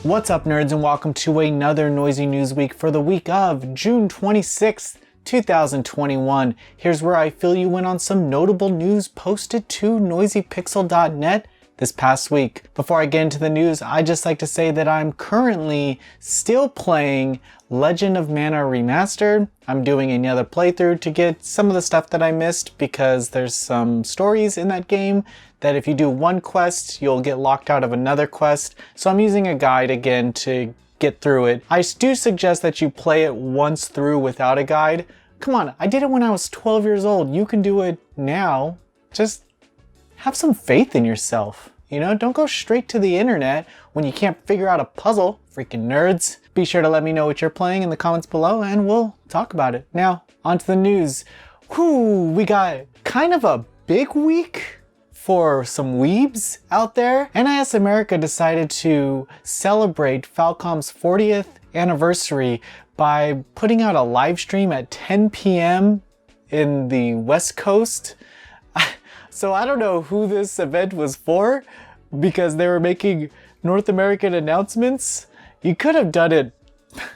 What's up, nerds, and welcome to another Noisy News Week for the week of June 26th, 2021. Here's where I fill you in on some notable news posted to noisypixel.net this past week. Before I get into the news, I'd just like to say that I'm currently still playing Legend of Mana Remastered. I'm doing another playthrough to get some of the stuff that I missed because there's some stories in that game that if you do one quest, you'll get locked out of another quest. So I'm using a guide again to get through it. I do suggest that you play it once through without a guide. Come on, I did it when I was 12 years old. You can do it now. Just have some faith in yourself. You know, don't go straight to the internet when you can't figure out a puzzle, freaking nerds. Be sure to let me know what you're playing in the comments below and we'll talk about it. Now, on to the news. Whew, we got kind of a big week for some weebs out there. NIS America decided to celebrate Falcom's 40th anniversary by putting out a live stream at 10 p.m. in the West Coast. So I don't know who this event was for because they were making North American announcements. You could have done it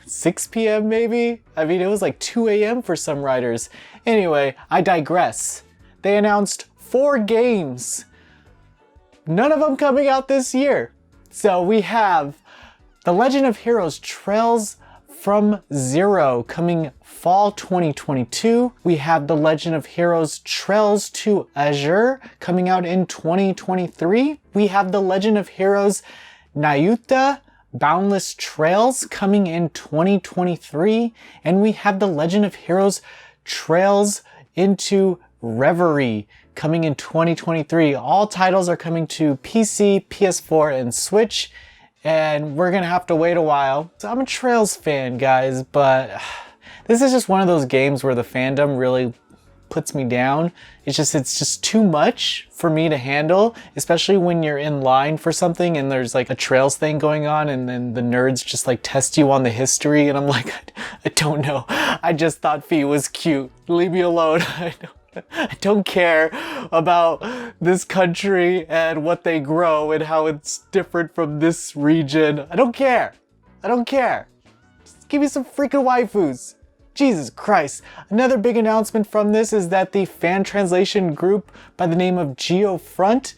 6 p.m. maybe? I mean, it was like 2 a.m. for some writers. Anyway, I digress. They announced 4 games. None of them coming out this year. So we have The Legend of Heroes Trails from Zero coming fall 2022. We have The Legend of Heroes Trails to Azure coming out in 2023. We have The Legend of Heroes Nayuta Boundless Trails coming in 2023. And we have The Legend of Heroes Trails into Reverie coming in 2023. All titles are coming to PC, PS4, and Switch. And we're gonna have to wait a while. So I'm a Trails fan, guys, but this is just one of those games where the fandom really puts me down. It's just too much for me to handle, especially when you're in line for something and there's like a Trails thing going on and then the nerds just like test you on the history and I'm like, I don't know. I just thought Fee was cute. Leave me alone. I don't care about this country and what they grow and how it's different from this region. I don't care. I don't care. Just give me some freaking waifus. Jesus Christ. Another big announcement from this is that the fan translation group by the name of GeoFront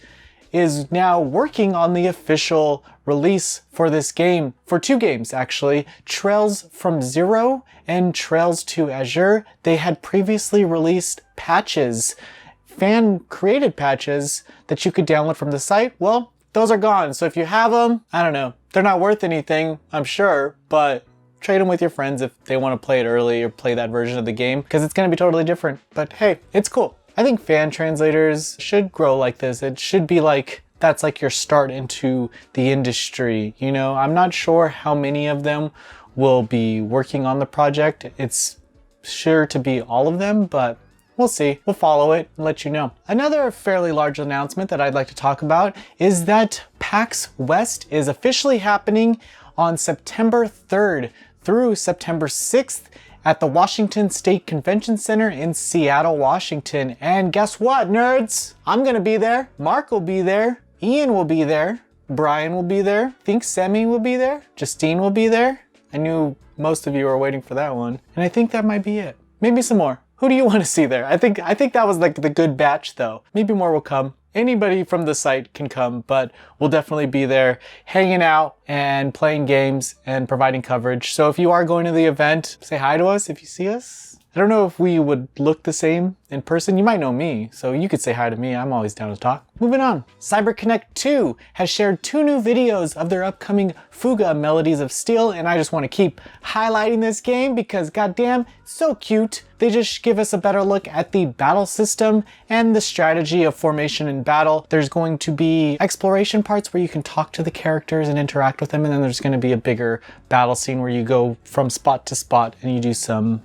is now working on the official release for this game, for 2 games actually, Trails from Zero and Trails to Azure. They had previously released patches, fan-created patches that you could download from the site. Well, those are gone, so if you have them, I don't know, they're not worth anything, I'm sure, but trade them with your friends if they want to play it early or play that version of the game, because it's going to be totally different. But hey, it's cool. I think fan translators should grow like this. It should be like, that's like your start into the industry. You know, I'm not sure how many of them will be working on the project. It's sure to be all of them, but we'll see. We'll follow it and let you know. Another fairly large announcement that I'd like to talk about is that PAX West is officially happening on September 3rd through September 6th at the Washington State Convention Center in Seattle, Washington. And guess what, nerds? I'm gonna be there. Mark will be there. Ian will be there. Brian will be there. I think Semi will be there. Justine will be there. I knew most of you were waiting for that one. And I think that might be it. Maybe some more. Who do you want to see there? I think that was like the good batch though. Maybe more will come. Anybody from the site can come, but we'll definitely be there hanging out and playing games and providing coverage. So if you are going to the event, say hi to us if you see us. I don't know if we would look the same in person. You might know me, so you could say hi to me. I'm always down to talk. Moving on. CyberConnect 2 has shared 2 new videos of their upcoming Fuga Melodies of Steel, and I just want to keep highlighting this game because goddamn, it's so cute. They just give us a better look at the battle system and the strategy of formation in battle. There's going to be exploration parts where you can talk to the characters and interact with them, and then there's going to be a bigger battle scene where you go from spot to spot and you do some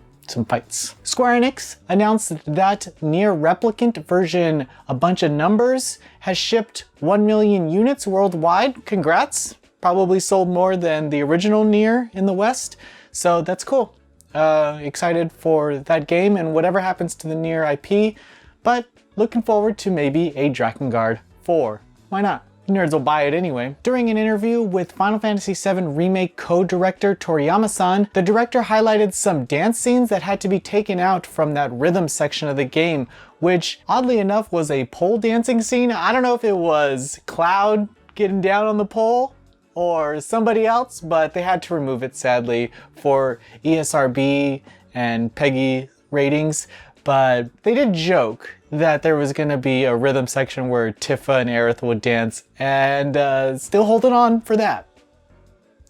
fights. Square Enix announced that Nier Replicant version A Bunch of Numbers has shipped 1 million units worldwide. Congrats. Probably sold more than the original Nier in the West, so that's cool. Excited for that game and whatever happens to the Nier IP, but looking forward to maybe a Drakengard 4. Why not? nerds will buy it anyway. During an interview with Final Fantasy VII Remake co-director Toriyama-san, the director highlighted some dance scenes that had to be taken out from that rhythm section of the game, which oddly enough was a pole dancing scene. I don't know if it was Cloud getting down on the pole or somebody else, but they had to remove it sadly for ESRB and PEGI ratings. But they did joke that there was going to be a rhythm section where Tifa and Aerith would dance, and still holding on for that.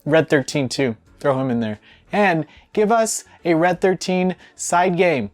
Red 13 too, throw him in there. And give us a Red 13 side game.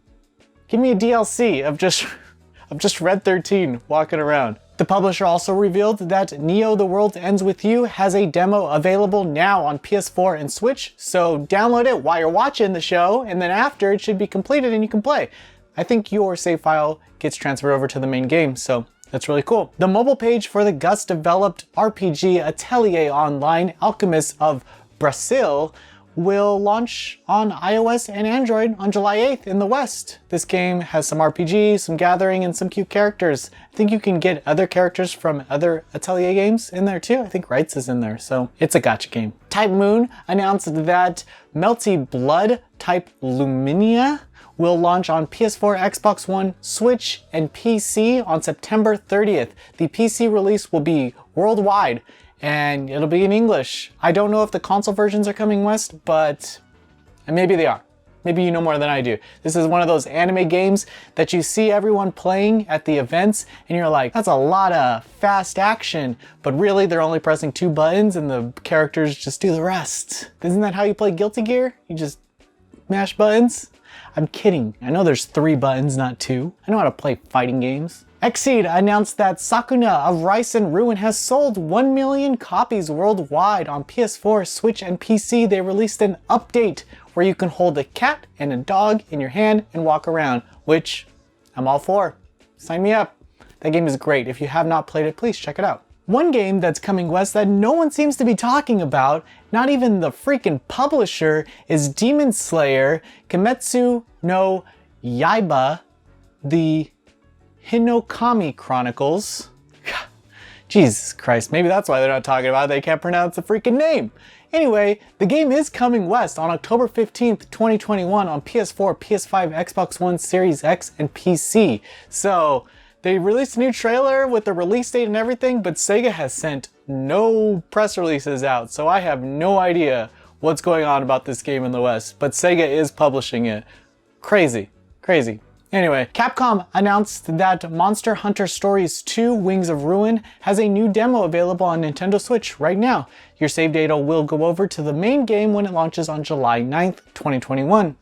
Give me a DLC of just Red 13 walking around. The publisher also revealed that Neo The World Ends With You has a demo available now on PS4 and Switch, so download it while you're watching the show, and then after it should be completed and you can play. I think your save file gets transferred over to the main game, so that's really cool. The mobile page for the Gus-developed RPG Atelier Online, Alchemists of Brazil, will launch on iOS and Android on July 8th in the West. This game has some RPG, some gathering, and some cute characters. I think you can get other characters from other Atelier games in there too. I think Rights is in there, so it's a gacha game. Type Moon announced that Melty Blood Type Luminia will launch on PS4, Xbox One, Switch, and PC on September 30th. The PC release will be worldwide, and it'll be in English. I don't know if the console versions are coming west, but maybe they are. Maybe you know more than I do. This is one of those anime games that you see everyone playing at the events, and you're like, that's a lot of fast action, but really they're only pressing 2 buttons and the characters just do the rest. Isn't that how you play Guilty Gear? You just mash buttons? I'm kidding. I know there's 3 buttons, not 2. I know how to play fighting games. Xseed announced that Sakuna of Rice and Ruin has sold 1 million copies worldwide on PS4, Switch, and PC. They released an update where you can hold a cat and a dog in your hand and walk around, which I'm all for. Sign me up. That game is great. If you have not played it, please check it out. One game that's coming west that no one seems to be talking about, not even the freaking publisher, is Demon Slayer Kimetsu no Yaiba, the Hinokami Chronicles. Jesus Christ, maybe that's why they're not talking about it. They can't pronounce the freaking name. Anyway, the game is coming west on October 15th, 2021 on PS4, PS5, Xbox One, Series X, and PC. So they released a new trailer with the release date and everything, but Sega has sent no press releases out, so I have no idea what's going on about this game in the West, but Sega is publishing it. Crazy, crazy. Anyway, Capcom announced that Monster Hunter Stories 2 Wings of Ruin has a new demo available on Nintendo Switch right now. Your save data will go over to the main game when it launches on July 9th, 2021.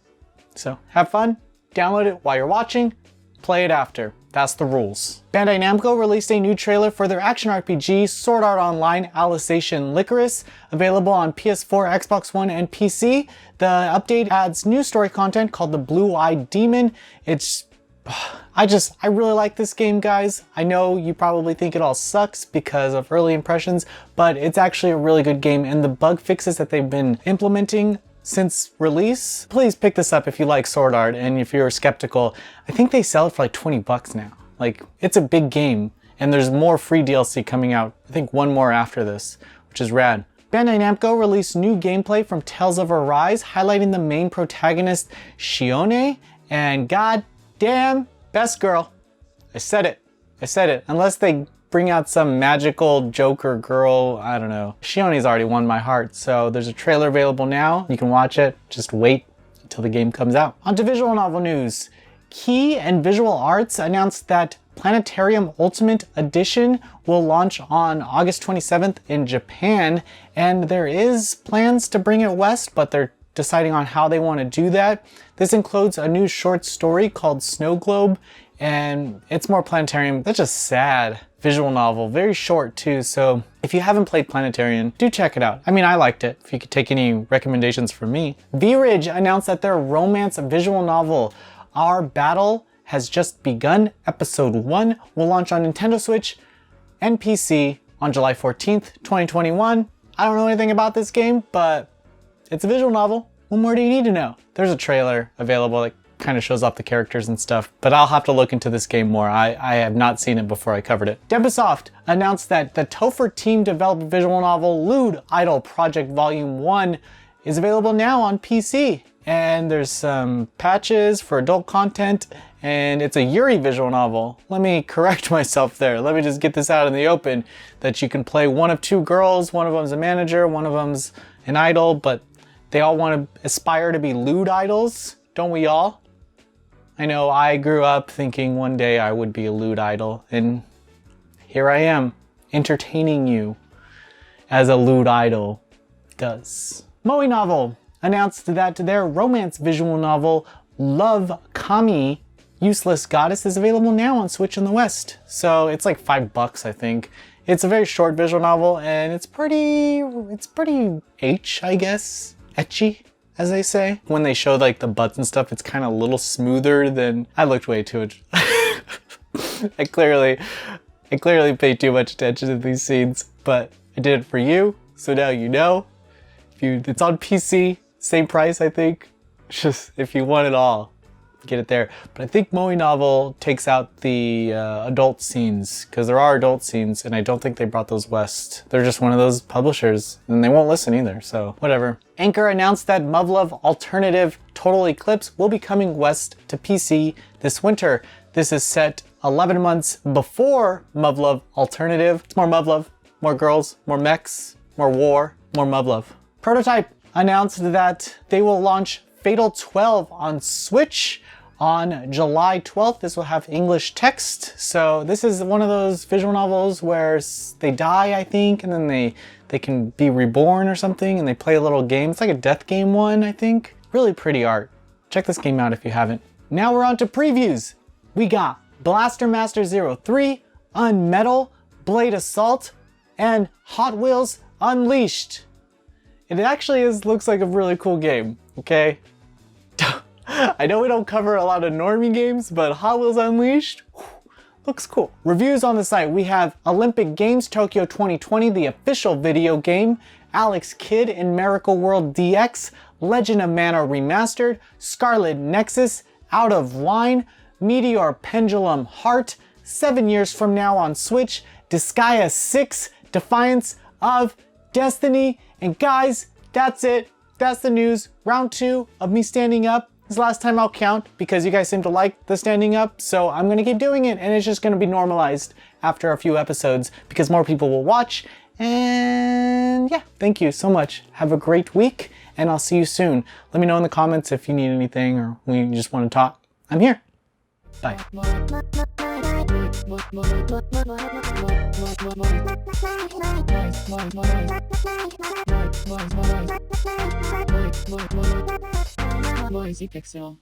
So have fun, download it while you're watching, play it after. That's the rules. Bandai Namco released a new trailer for their action RPG Sword Art Online Alicization Lycoris, available on PS4, Xbox One, and PC. The update adds new story content called the Blue-Eyed Demon. I really like this game, guys. I know you probably think it all sucks because of early impressions, but it's actually a really good game, and the bug fixes that they've been implementing since release, please pick this up if you like Sword Art, and if you're skeptical, I think they sell it for like 20 bucks now. Like, it's a big game, and there's more free DLC coming out. I think one more after this, which is rad. Bandai Namco released new gameplay from Tales of Arise, highlighting the main protagonist, Shione, and god damn, best girl. I said it. Unless they bring out some magical Joker girl, I don't know. Shione's already won my heart, so there's a trailer available now. You can watch it, just wait until the game comes out. On to visual novel news. Key and Visual Arts announced that Planetarium Ultimate Edition will launch on August 27th in Japan, and there is plans to bring it west, but they're deciding on how they want to do that. This includes a new short story called Snow Globe, and it's more Planetarium. That's just sad. Visual novel, very short too, so if you haven't played Planetarium, do check it out. I mean, I liked it, if you could take any recommendations from me. V-Ridge announced that their romance visual novel, Our Battle Has Just Begun, Episode 1, will launch on Nintendo Switch and PC on July 14th, 2021. I don't know anything about this game, but it's a visual novel. What more do you need to know? There's a trailer available like kind of shows off the characters and stuff, but I'll have to look into this game more. I have not seen it before I covered it. Debisoft announced that the Topher team developed visual novel Lewd Idol Project Volume 1 is available now on PC. And there's some patches for adult content, and it's a Yuri visual novel. Let me correct myself there. Let me just get this out in the open, that you can play one of two girls, one of them's a manager, one of them's an idol, but they all want to aspire to be lewd idols, don't we all? I know I grew up thinking one day I would be a lewd idol, and here I am, entertaining you as a lewd idol does. Moe Novel announced that their romance visual novel, Love Kami, Useless Goddess, is available now on Switch in the West. So it's like $5, I think. It's a very short visual novel, and it's pretty H, I guess. Etchy, as they say. When they show like the butts and stuff, it's kind of a little smoother than... I looked way too much. I clearly paid too much attention to these scenes, but I did it for you, so now you know. It's on PC, same price, I think. Just if you want it all, get it there. But I think Moe Novel takes out the adult scenes, because there are adult scenes, and I don't think they brought those west. They're just one of those publishers, and they won't listen either, so whatever. Anchor announced that Muv-Luv Alternative Total Eclipse will be coming west to PC this winter. This is set 11 months before Muv-Luv Alternative. It's more Muv-Luv, more girls, more mechs, more war, more Muv-Luv. Prototype announced that they will launch Fatal 12 on Switch on July 12th. This will have English text. So this is one of those visual novels where they die, I think, and then they can be reborn or something, and they play a little game. It's like a death game one, I think. Really pretty art. Check this game out if you haven't. Now we're on to previews. We got Blaster Master 03, Unmetal, Blade Assault, and Hot Wheels Unleashed. It actually looks like a really cool game, okay? I know we don't cover a lot of normie games, but Hot Wheels Unleashed, looks cool. Reviews on the site, we have Olympic Games Tokyo 2020, the official video game, Alex Kidd in Miracle World DX, Legend of Mana Remastered, Scarlet Nexus, Out of Wine, Meteor Pendulum Heart, 7 years from now on Switch, Disgaea 6, Defiance of Destiny, and guys, that's it. That's the news. Round 2 of me standing up. This is the last time I'll count because you guys seem to like the standing up, so I'm gonna keep doing it, and it's just gonna be normalized after a few episodes because more people will watch. And yeah, thank you so much. Have a great week, and I'll see you soon. Let me know in the comments if you need anything or we just want to talk. I'm here. Bye. Noisy Pixel.